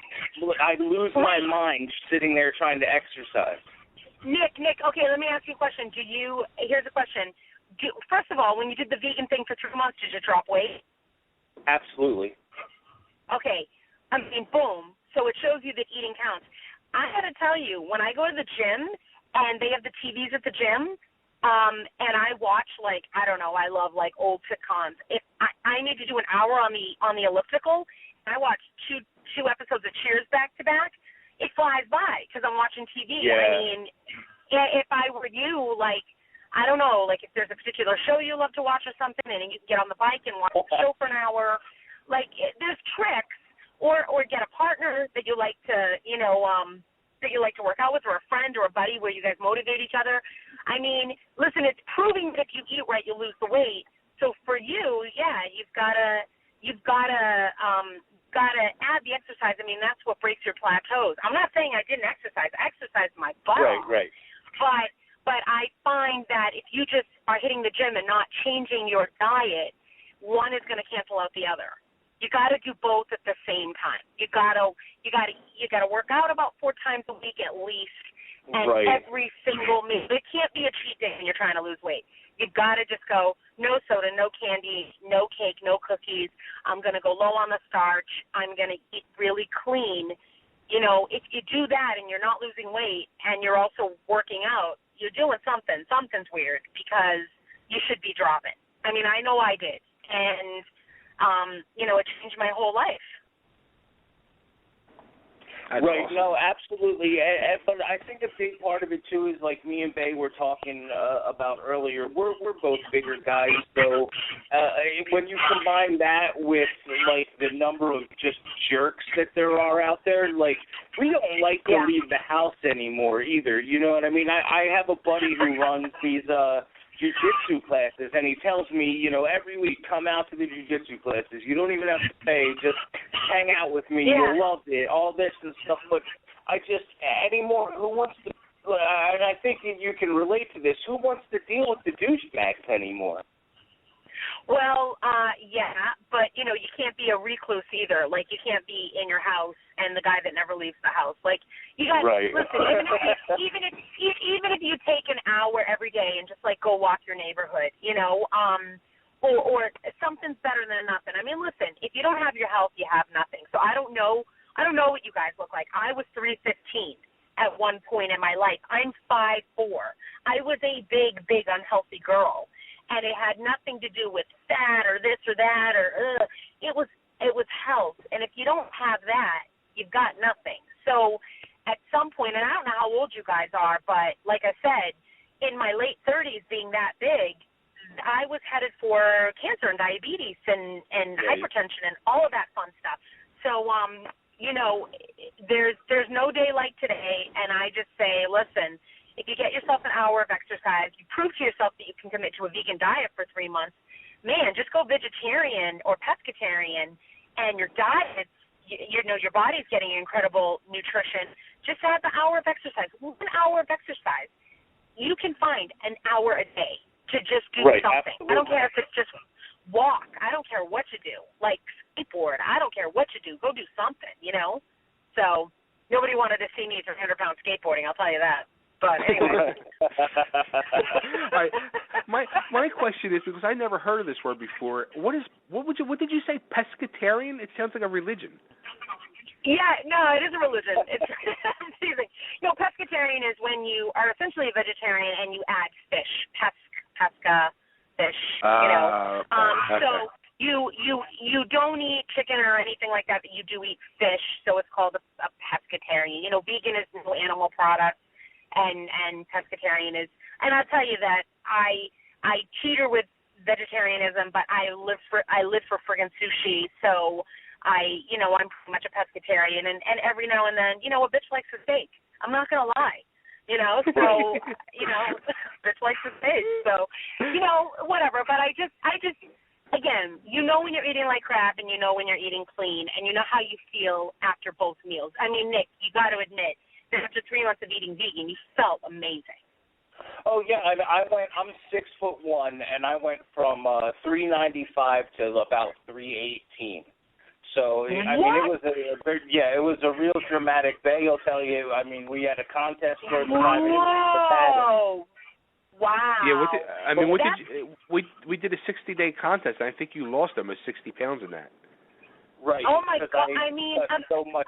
B: I lose my mind sitting there trying to exercise.
C: Nick, okay, let me ask you a question. Here's a question. First of all, when you did the vegan thing for 3 months, did you drop weight?
B: Absolutely.
C: Okay. I mean, boom. So it shows you that eating counts. I got to tell you, when I go to the gym and they have the TVs at the gym, and I watch I love old sitcoms. If I need to do an hour on the elliptical, and I watch two episodes of Cheers back to back, it flies by because I'm watching TV.
B: Yeah.
C: I mean, if I were you, I don't know, if there's a particular show you love to watch or something, and you can get on the bike and watch the show for an hour, there's tricks. Or get a partner that you like to, that you like to work out with, or a friend or a buddy where you guys motivate each other. I mean, listen, it's proving that if you eat right, you lose the weight. So for you, yeah, you've got to add the exercise. I mean, that's what breaks your plateaus. I'm not saying I didn't exercise. I exercised my butt off.
B: Right.
C: But I find that if you just are hitting the gym and not changing your diet, one is going to cancel out the other. You got to do both at the same time. You got to work out about 4 times a week at least, and every single meal. It can't be a cheat day when you're trying to lose weight. You got to just go no soda, no candy, no cake, no cookies. I'm going to go low on the starch. I'm going to eat really clean. You know, if you do that and you're not losing weight and you're also working out, you're doing something. Something's weird because you should be dropping. I mean, I know I did. And, you know, it changed my whole life.
A: That's
B: right.
A: awesome.
B: No, absolutely. But I think a big part of it too is like me and Bay were talking about earlier. We're both bigger guys, so when you combine that with like the number of just jerks that there are out there, like we don't like to leave the house anymore either. You know what I mean? I have a buddy who runs these jiu-jitsu classes, and he tells me, you know, every week, come out to the jiu-jitsu classes. You don't even have to pay. Just hang out with me. You'll love it. All this and stuff. But I just, anymore, who wants to, and I think you can relate to this, who wants to deal with the douchebags anymore?
C: Well, yeah, but, you know, you can't be a recluse either. Like, you can't be in your house and the guy that never leaves the house. Like, you got to, listen, even if you take an hour every day and just, like, go walk your neighborhood, you know, or something's better than nothing. I mean, listen, if you don't have your health, you have nothing. So I don't know what you guys look like. I was 315 at one point in my life. I'm 5'4". I was a big, unhealthy girl. And it had nothing to do with fat or this or that or it was health. And if you don't have that, you've got nothing. So at some point, and I don't know how old you guys are, but like I said, in my late 30s being that big, I was headed for cancer and diabetes and hypertension and all of that fun stuff. So, you know, there's no day like today, and I just say, listen, if you get yourself an hour of exercise, you prove to yourself that you can commit to a vegan diet for 3 months, man, just go vegetarian or pescatarian, and your diet, you know, your body's getting incredible nutrition. Just have the hour of exercise. 1 hour of exercise. You can find an hour a day to just do something. Absolutely. I don't care if it's just walk. I don't care what you do. Like skateboard. I don't care what you do. Go do something, you know? So nobody wanted to see me 300-pound skateboarding, I'll tell you that. But anyway.
A: All right. My question is, because I never heard of this word before, what did you say, pescatarian? It sounds like a religion.
C: Yeah, no, it is a religion. It's amazing. You know, pescatarian is when you are essentially a vegetarian and you add fish, pesca, fish, you know. So you don't eat chicken or anything like that, but you do eat fish, so it's called a pescatarian. You know, vegan is no animal product. And pescatarian is, and I'll tell you that I teeter with vegetarianism, but I live for friggin' sushi, so I'm pretty much a pescatarian, and every now and then, you know, a bitch likes a steak. I'm not gonna lie, you know, so you know, bitch likes a steak, so you know, whatever. But I just again, you know when you're eating like crap, and you know when you're eating clean, and you know how you feel after both meals. I mean, Nick, you got to admit, after 3 months of eating vegan, you felt amazing.
B: Oh yeah, I'm 6'1", and I went from 395 to about 318. So I mean, it was a real dramatic day. I'll tell you. I mean, we had a contest for the time.
C: Whoa! Wow.
A: Yeah, we did a 60-day contest, and I think you lost almost 60 pounds in that.
B: Right.
C: Oh my God! I mean,
B: so much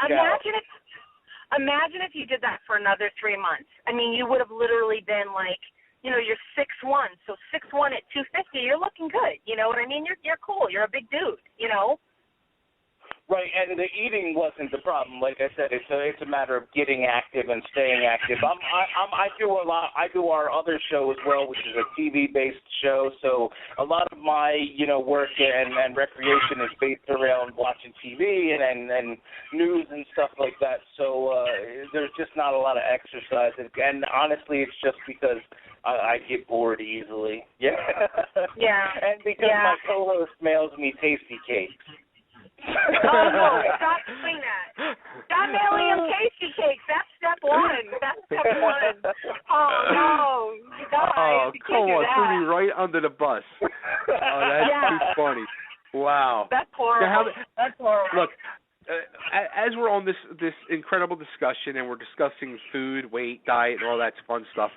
C: Imagine if you did that for another 3 months. I mean, you would have literally been like, you know, you're 6'1", so 6'1" at 250, you're looking good. You know what I mean? You're cool. You're a big dude. You know.
B: Right, and the eating wasn't the problem. Like I said, it's a matter of getting active and staying active. I do a lot. I do our other show as well, which is a TV-based show. So a lot of my work and recreation is based around watching TV and news and stuff like that. So there's just not a lot of exercise, and honestly, it's just because I get bored easily. Yeah.
C: Yeah.
B: And because my co-host mails me tasty cakes.
C: Oh, no, stop doing that. Stop mailing him tasty cakes. That's step one. Oh, no. You guys,
A: oh,
C: you
A: come
C: can't do
A: on.
C: that.
A: Threw me right under the bus. Oh, that's too funny. Wow.
C: That's horrible. That's horrible.
A: Look, as we're on this incredible discussion and we're discussing food, weight, diet, and all that fun stuff,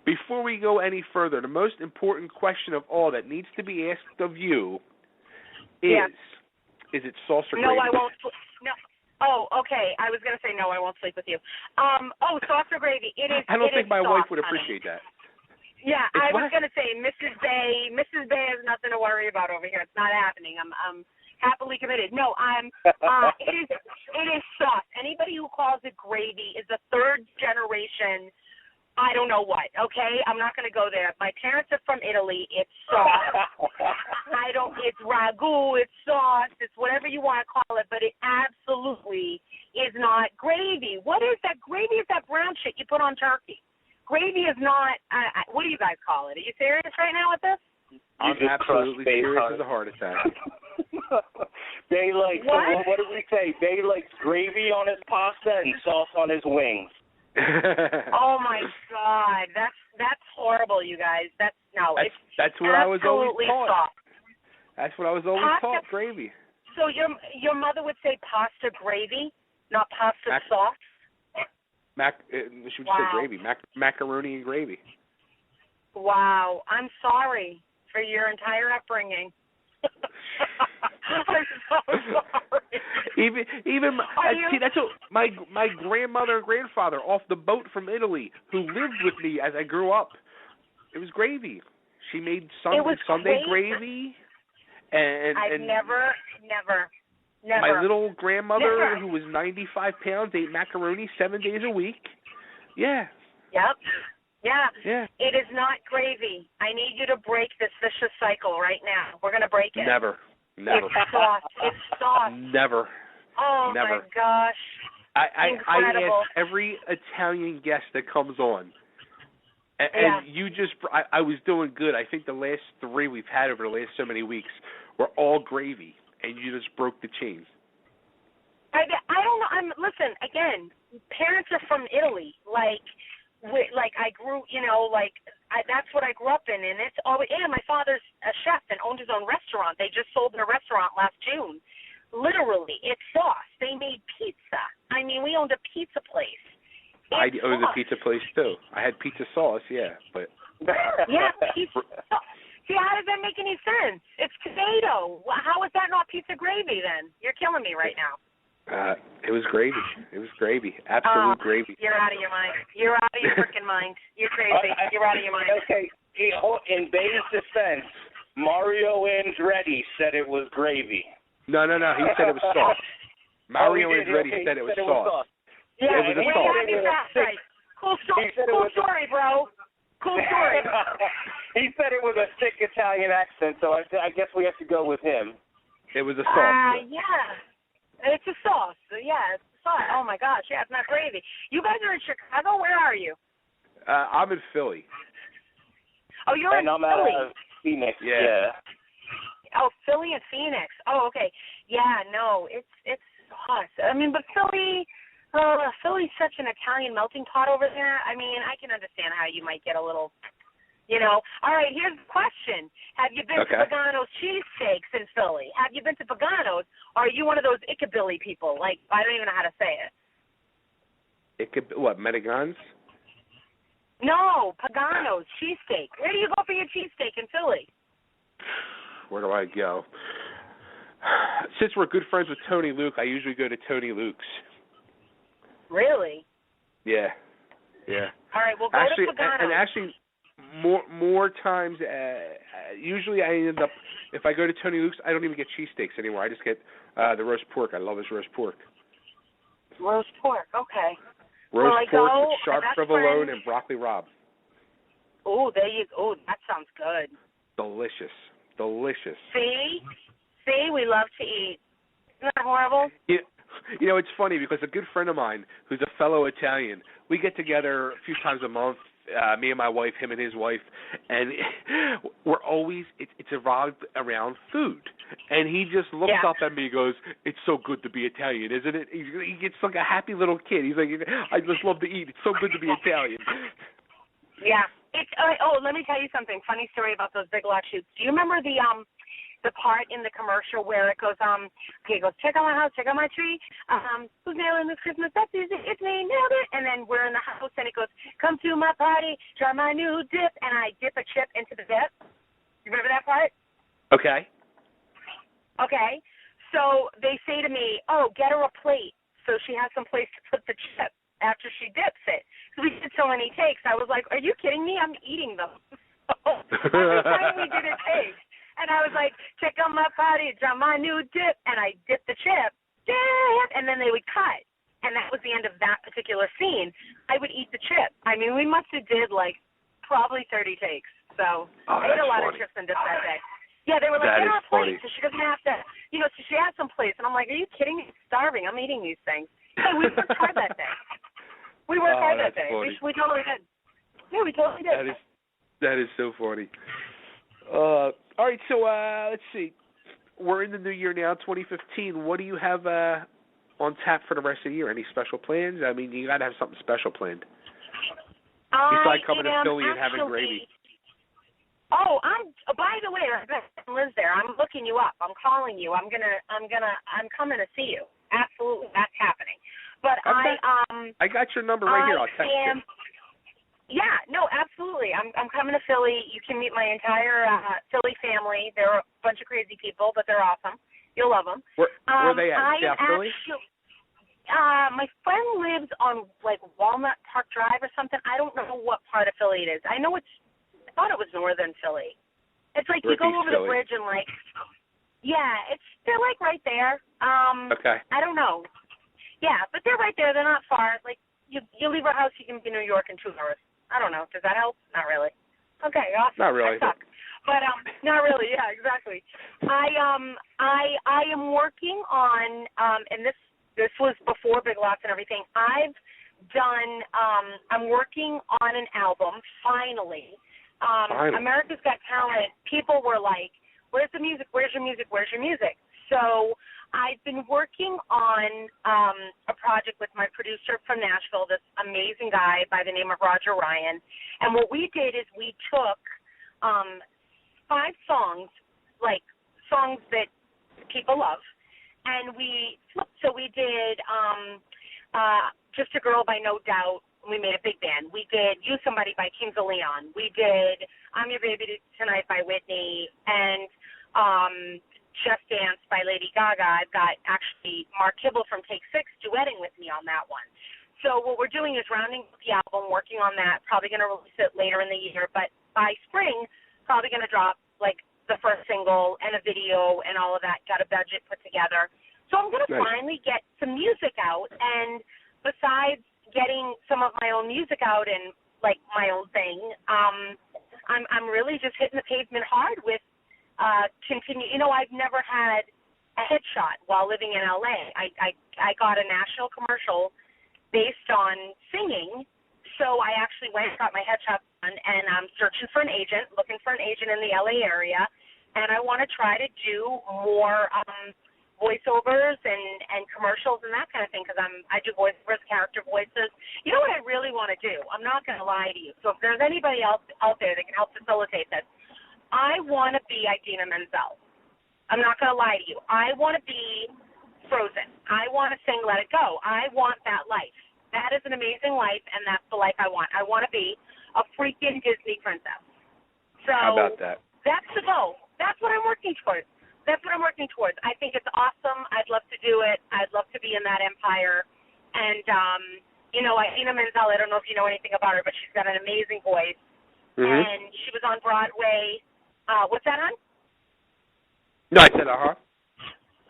A: before we go any further, the most important question of all that needs to be asked of you is it sauce or gravy?
C: No, I won't. No. Oh, okay. I was going to say no, I won't sleep with you. Sauce or gravy. It is.
A: I don't think my
C: sauce,
A: wife would
C: honey.
A: appreciate that.
C: Yeah,
A: I
C: was going to say Mrs. Bay has nothing to worry about over here. It's not happening. I'm happily committed. No, it is sauce. Anybody who calls it gravy is a third generation I don't know what, okay? I'm not going to go there. My parents are from Italy. It's sauce. It's ragu, it's sauce, it's whatever you want to call it, but it absolutely is not gravy. What is that? Gravy is that brown shit you put on turkey. Gravy is not, what do you guys call it? Are you serious right now with this?
A: I'm absolutely serious as a heart attack.
B: They like, what did we say? They likes gravy on his pasta and sauce on his wings.
C: Oh my God, that's horrible, you guys. That's
A: what I was always taught.
C: Soft.
A: That's what I was always taught. Gravy.
C: So your mother would say pasta gravy, not pasta sauce.
A: She would say gravy, macaroni and gravy.
C: Wow, I'm sorry for your entire upbringing. I'm so sorry.
A: Even see, that's what my grandmother and grandfather off the boat from Italy who lived with me as I grew up. It was gravy. She made Sunday gravy, and
C: never.
A: My little grandmother who was 95 pounds ate macaroni 7 days a week. Yeah.
C: Yep. Yeah.
A: Yeah.
C: It is not gravy. I need you to break this vicious cycle right now. We're gonna break it.
A: Never.
C: It's sauce. It's sauce.
A: Never.
C: Oh
A: Never.
C: my gosh.
A: I
C: Incredible.
A: ask every Italian guest that comes on, and you just, I was doing good. I think the last 3 we've had over the last so many weeks were all gravy, and you just broke the chain.
C: I don't know. Listen, again, parents are from Italy. Like I grew, that's what I grew up in, and it's always. And my father's a chef and owned his own restaurant. They just sold their restaurant last June. Literally, it's sauce. They made pizza. I mean, we owned a pizza place.
A: I owned a pizza place too. I had pizza sauce, but.
C: Yeah, pizza. See, how does that make any sense? It's tomato. How is that not pizza gravy then? You're killing me right now.
A: It was gravy. It was gravy. Absolute gravy.
C: You're out of your mind. You're out of your freaking mind. You're crazy. You're out of your mind.
B: Okay. In Bay's defense, Mario Andretti said it was gravy.
A: No. He said it was sauce. Mario Andretti said it was sauce.
C: Yeah,
A: it was a
C: sauce.
A: sauce.
C: Right. Cool story, bro. Cool story.
B: He said it was a thick Italian accent, so I guess we have to go with him.
A: It was a sauce.
C: Yeah. It's a sauce. Yeah, it's a sauce. Oh, my gosh. Yeah, it's not gravy. You guys are in Chicago. Where are you?
A: I'm in Philly.
C: Oh, you're in
B: Philly?
C: I'm
B: Phoenix,
A: yeah.
C: Oh, Philly and Phoenix. Oh, okay. Yeah, no, it's sauce. I mean, but Philly's such an Italian melting pot over there. I mean, I can understand how you might get a little, All right, here's the question. Have you been to Pagano's cheesesteaks in Philly? Have you been to Pagano's? Or are you one of those Ickabilly people? Like, I don't even know how to say it.
A: What, Medigans?
C: No, Pagano's cheesesteak. Where do you go for your cheesesteak in Philly?
A: Where do I go? Since we're good friends with Tony Luke, I usually go to Tony Luke's.
C: Really?
A: Yeah.
C: All right, well, go to Pagano's.
A: And actually, more times, usually I end up, if I go to Tony Luke's, I don't even get cheesesteaks anymore. I just get The roast pork. I love his roast pork.
C: Roast pork. Okay.
A: Roast pork with sharp provolone and broccoli rabe.
C: Oh, there you go. Oh, that sounds good.
A: Delicious. Delicious.
C: See, we love to eat. Isn't that horrible?
A: Yeah. You know, it's funny because a good friend of mine who's a fellow Italian, we get together a few times a month, me and my wife, him and his wife, and we're always, it's revolved around food. And he just looks up at me and goes, "It's so good to be Italian, isn't it?" He gets like a happy little kid. He's like, "I just love to eat. It's so good to be Italian."
C: Yeah. It's let me tell you something. Funny story about those Big Lots shoots. Do you remember the part in the commercial where it goes, okay, it goes, "Check out my house, check out my tree. Who's nailing this Christmas? That's easy. It's me, nailed it." And then we're in the house, and it goes, "Come to my party, try my new dip," and I dip a chip into the dip. You remember that part?
A: Okay.
C: Okay. So they say to me, "Oh, get her a plate so she has some place to put the chip after she dips it." So we did so many takes. I was like, "Are you kidding me? I'm eating them." Every time we did a take. And I was like, "Check out my party, try my new dip." And I dipped the chip, dip, and then they would cut. And that was the end of that particular scene. I would eat the chip. I mean, we must have did like probably 30 takes. So I ate a lot of chips and dips that day. Yeah, they were like, "Get her a plate so she doesn't have to, so she has some place." And I'm like, "Are you kidding me? I'm starving. I'm eating these things." Hey, we worked hard that day. We worked hard that day. We totally did. Yeah, we totally did.
A: That is so funny. All right, so let's see. We're in the new year now, 2015. What do you have on tap for the rest of the year? Any special plans? I mean, you got to have something special planned. Besides coming to Philly and having gravy.
C: Oh, by the way, Liz there. I'm looking you up. I'm calling you. I'm coming to see you. Absolutely, that's happening. But
A: I got your number right here. I'll text you.
C: Yeah, no, absolutely. I'm coming to Philly. You can meet my entire Philly family. They're a bunch of crazy people, but they're awesome. You'll love them.
A: Where are they at? South Philly?
C: My friend lives on like Walnut Park Drive or something. I don't know what part of Philly it is. I thought it was northern Philly. It's like you go over the bridge and like, they're like right there.
A: Okay.
C: I don't know. Yeah, but they're right there. They're not far. Like you leave our house, you can be in New York in 2 hours. I don't know. Does that help? Not really. Okay, awesome.
A: Not really.
C: I suck. But not really. Yeah, exactly. I am working on and this was before Big Lots and everything. I'm working on an album finally. America's Got Talent. People were like, "Where's the music? Where's your music? Where's your music?" So I've been working on a project with my producer from Nashville, this amazing guy by the name of Roger Ryan. And what we did is we took 5 songs, like songs that people love, and we did Just a Girl by No Doubt. We made a big band. We did Use Somebody by Kings of Leon. We did I'm Your Baby Tonight by Whitney, and Just Dance by Lady Gaga. I've got actually Mark Kibble from Take 6 duetting with me on that one. So what we're doing is rounding up the album, working on that, probably going to release it later in the year, but by spring, probably going to drop like the first single and a video and all of that, got a budget put together. So I'm going to finally get some music out, and besides getting some of my own music out and like my own thing, I'm really just hitting the pavement hard with continue. I've never had a headshot while living in LA. I got a national commercial based on singing, so I actually went and got my headshot done, and I'm searching for an agent, looking for an agent in the LA area, and I want to try to do more voiceovers and commercials and that kind of thing, because I do voiceovers, character voices. You know what I really want to do? I'm not going to lie to you. So if there's anybody else out there that can help facilitate this, I want to be Idina Menzel. I'm not going to lie to you. I want to be Frozen. I want to sing Let It Go. I want that life. That is an amazing life, and that's the life I want. I want to be a freaking Disney princess. So
A: how about that?
C: That's the goal. That's what I'm working towards. I think it's awesome. I'd love to do it. I'd love to be in that empire. And, Idina Menzel, I don't know if you know anything about her, but she's got an amazing voice. Mm-hmm. And she was on Broadway. What's that, hon?
A: No, I said uh-huh.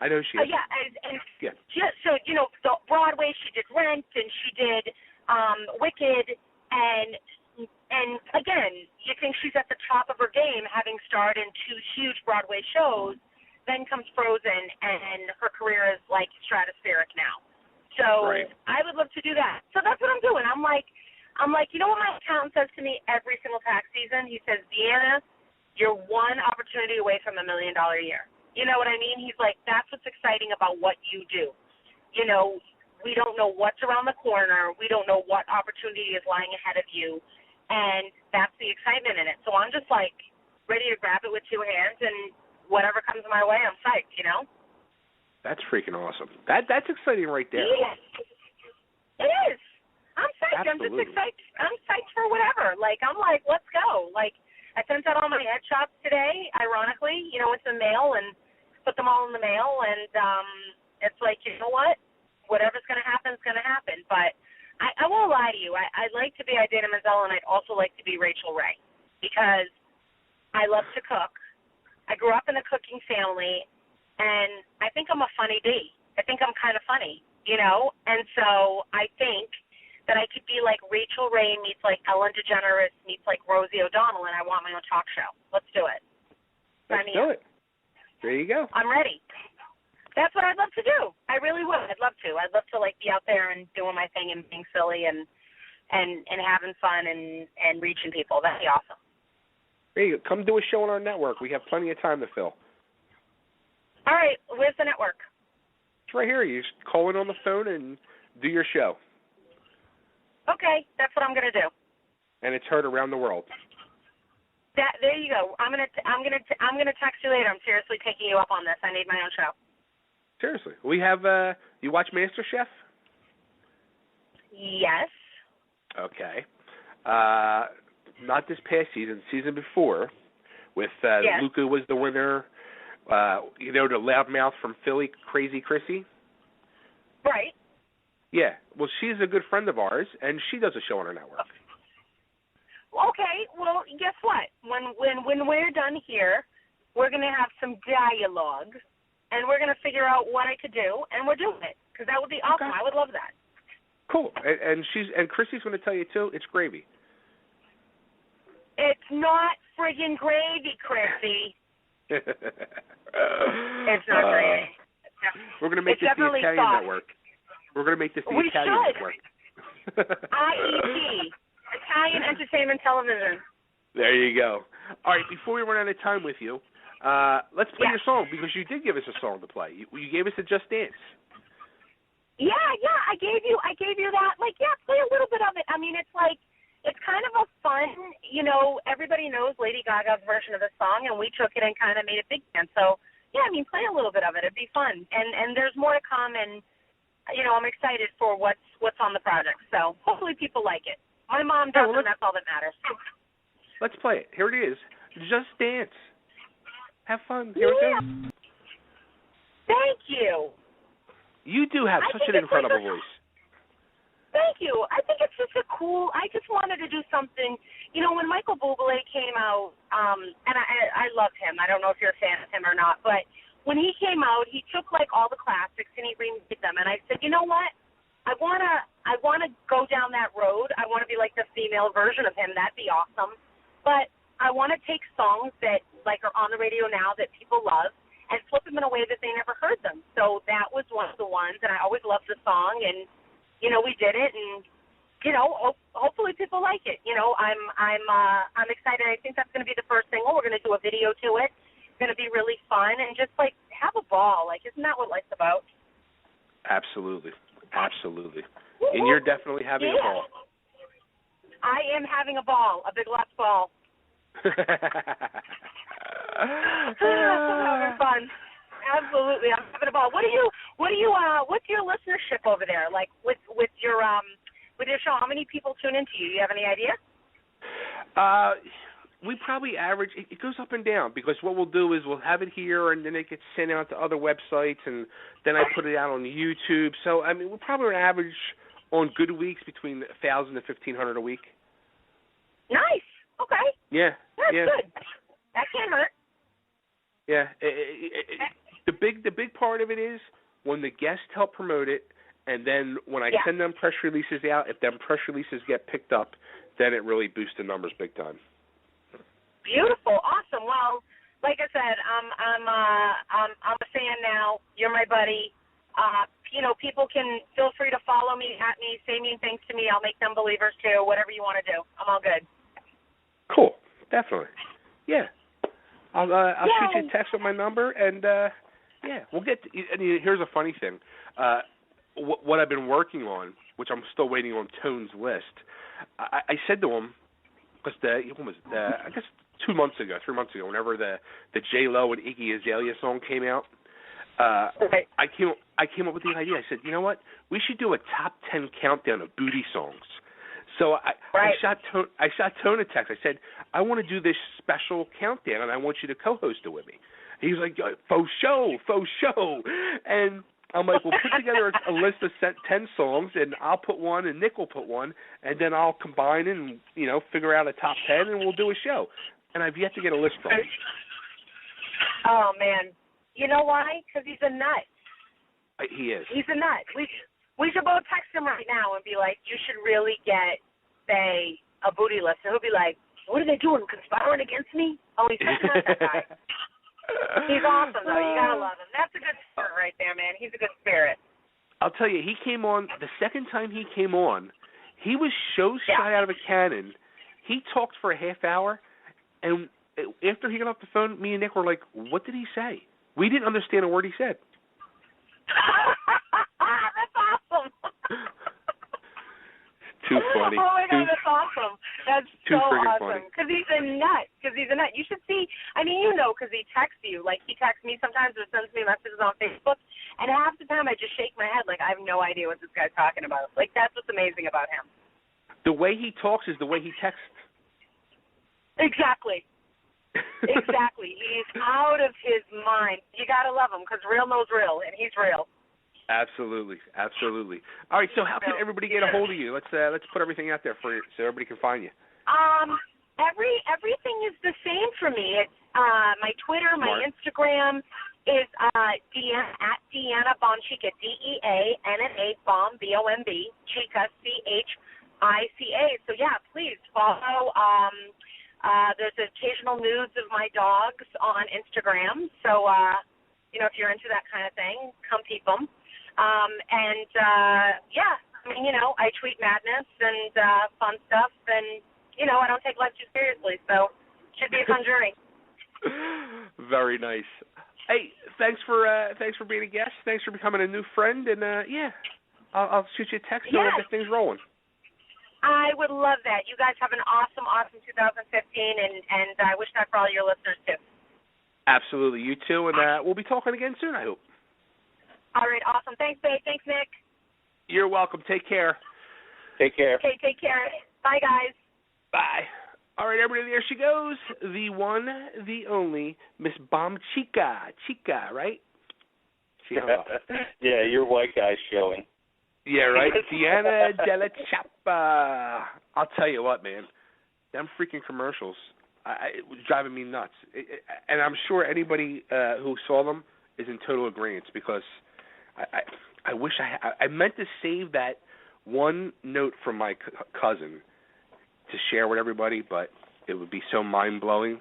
A: I know she is.
C: Yeah, and just so you know, the Broadway, she did Rent, and she did Wicked, and again, you think she's at the top of her game, having starred in 2 huge Broadway shows. Then comes Frozen, and her career is like stratospheric now. So I would love to do that. So that's what I'm doing. I'm like, you know what my accountant says to me every single tax season? He says, Deanna, you're one opportunity away from $1 million a year. You know what I mean? He's like, that's what's exciting about what you do. You know, we don't know what's around the corner. We don't know what opportunity is lying ahead of you. And that's the excitement in it. So I'm just like ready to grab it with 2 hands, and whatever comes my way, I'm psyched, you know?
A: That's freaking awesome. That's exciting right there.
C: Yeah. It is. I'm psyched.
A: Absolutely.
C: I'm just excited. I'm psyched for whatever. Like, I'm like, let's go. Like, I sent out all my headshots today, ironically, you know, with the mail, and put them all in the mail, and it's like, you know what? Whatever's going to happen is going to happen. But I won't lie to you. I'd like to be Idina Menzel, and I'd also like to be Rachel Ray, because I love to cook. I grew up in a cooking family, and I think I'm a funny bee. I think I'm kind of funny, you know? And so I think that I could be like Rachel Ray meets like Ellen DeGeneres meets like Rosie O'Donnell, and I want my own talk show. Let's do it.
A: Let's do it. There you go.
C: I'm ready. That's what I'd love to do. I really would. I'd love to. I'd love to like be out there and doing my thing and being silly and having fun and reaching people. That'd be awesome.
A: There you go. Come do a show on our network. We have plenty of time to fill.
C: All right. Where's the network?
A: It's right here. You just call in on the phone and do your show.
C: Okay, that's what I'm gonna do.
A: And it's heard around the world.
C: There you go. I'm gonna text you later. I'm seriously taking you up on this. I need my own show.
A: Seriously, we have. You watch MasterChef?
C: Yes.
A: Okay. Not this past season. Season before, with Luca was the winner. You know, the loudmouth from Philly, Crazy Chrissy.
C: Right.
A: Yeah. Well, she's a good friend of ours, and she does a show on her network.
C: Okay. Well, guess what? When we're done here, we're gonna have some dialogue, and we're gonna figure out what I could do, and we're doing it, because that would be awesome.
A: Okay.
C: I would love that.
A: Cool. And Chrissy's going to tell you too. It's gravy.
C: It's not friggin' gravy, Chrissy. It's not gravy.
A: We're going to make this the Italian
C: soft.
A: network. We're going to make this the Italian network.
C: IET, Italian Entertainment Television.
A: There you go. All right, before we run out of time with you, let's play your song, because you did give us a song to play. You gave us a Just Dance.
C: Yeah, I gave you that. Like, play a little bit of it. I mean, it's like, it's kind of a fun, you know, everybody knows Lady Gaga's version of the song, and we took it and kind of made it big band. So, yeah, I mean, play a little bit of it. It'd be fun. And there's more to come, and, you know, I'm excited for what's on the project. So hopefully people like it. My mom does, and that's all that matters.
A: Let's play it. Here it is. Just Dance. Have fun. Here it goes.
C: Thank you.
A: You do have such an incredible voice.
C: Thank you. I think it's just I just wanted to do something. You know, when Michael Bublé came out, and I love him. I don't know if you're a fan of him or not, but when he came out, he took like all the classics and he remade them. And I said, you know what? I wanna go down that road. I want to be like the female version of him. That'd be awesome. But I want to take songs that like are on the radio now that people love, and flip them in a way that they never heard them. So that was one of the ones, and I always loved the song, and, you know, we did it, and, you know, hopefully people like it. You know, I'm excited. I think that's going to be the first single. We're going to do a video to it. It's going to be really fun, and just, like, have a ball. Like, isn't that what life's about?
A: Absolutely. Absolutely. And you're definitely having a ball.
C: I am having a ball, a big lots ball. I'm having fun. Absolutely, I'm having a ball. What's your listenership over there? Like with your show, how many people tune into you? Do you have any idea?
A: We probably average. It goes up and down, because what we'll do is we'll have it here, and then it gets sent out to other websites, and then I put it out on YouTube. So I mean, we're probably average on good weeks between 1,000 to 1,500 a week.
C: Nice. Okay.
A: Yeah.
C: That's good. That can't hurt.
A: Yeah. The big part of it is when the guests help promote it, and then when I send them press releases out, if them press releases get picked up, then it really boosts the numbers big time.
C: Beautiful, awesome. Well, like I said, I'm a fan now. You're my buddy. People can feel free to follow me, at me, say mean things to me. I'll make them believers too. Whatever you want to do, I'm all good.
A: Cool, definitely. Yeah, I'll shoot you a text with my number, and we'll get. And here's a funny thing. What I've been working on, which I'm still waiting on Tone's list. I said to him, because I guess 3 months ago, whenever the J-Lo and Iggy Azalea song came out, I came up with the idea. I said, you know what? We should do a top 10 countdown of booty songs. So I shot Tone a text. I said, I want to do this special countdown, and I want you to co-host it with me. He's like, faux show. And I'm like, we'll put together a list of 10 songs, and I'll put one, and Nick will put one, and then I'll combine it and, figure out a top 10, and we'll do a show. And I've yet to get a list from him.
C: Oh, man. You know why? Because he's a nut.
A: He is.
C: He's a nut. We should both text him right now and be like, you should really get, say, a booty list. And he'll be like, what are they doing, conspiring against me? Oh, he's such a nut, that guy. He's awesome, though. You got to love him. That's a good spirit right there, man. He's a good spirit.
A: I'll tell you, he came on, the second time he came on, he was so shot out of a cannon. He talked for a half hour, and after he got off the phone, me and Nick were like, what did he say? We didn't understand a word he said.
C: That's awesome.
A: Too funny.
C: Oh, my God, that's awesome. That's so awesome. Because he's a nut. You should see, because he texts you. Like, he texts me sometimes or sends me messages on Facebook, and half the time I just shake my head like I have no idea what this guy's talking about. Like, that's what's amazing about him.
A: The way he talks is the way he texts.
C: Exactly. He's out of his mind. You got to love him because real knows real, and he's real.
A: Absolutely. All right, so how can everybody get a hold of you? Let's put everything out there for you so everybody can find you.
C: Everything is the same for me. It's my Twitter, my Instagram is Deanna at Deanna BombChica, DEANNA Bomb BOMB Chica CHICA. So yeah, please follow. There's occasional nudes of my dogs on Instagram. So if you're into that kind of thing, come peep them. I tweet madness and fun stuff, and I don't take life too seriously, so it should be a fun journey.
A: Very nice. Hey, thanks for being a guest. Thanks for becoming a new friend, and I'll shoot you a text and we'll get things rolling.
C: I would love that. You guys have an awesome 2015, and I wish that for all your listeners too.
A: Absolutely, you too, and we'll be talking again soon, I hope.
C: All right, awesome. Thanks, babe. Thanks, Nick.
A: You're welcome. Take care.
B: Take care.
C: Okay, take care. Bye, guys.
A: Bye. All right, everybody, there she goes. The one, the only, Miss BombChica. Chica, right?
B: Yeah, your white guy's showing.
A: Yeah, right? Deanna Dellacioppa. I'll tell you what, man. Them freaking commercials, it was driving me nuts. And I'm sure anybody who saw them is in total agreement because I wish I meant to save that one note from my cousin to share with everybody, but it would be so mind-blowing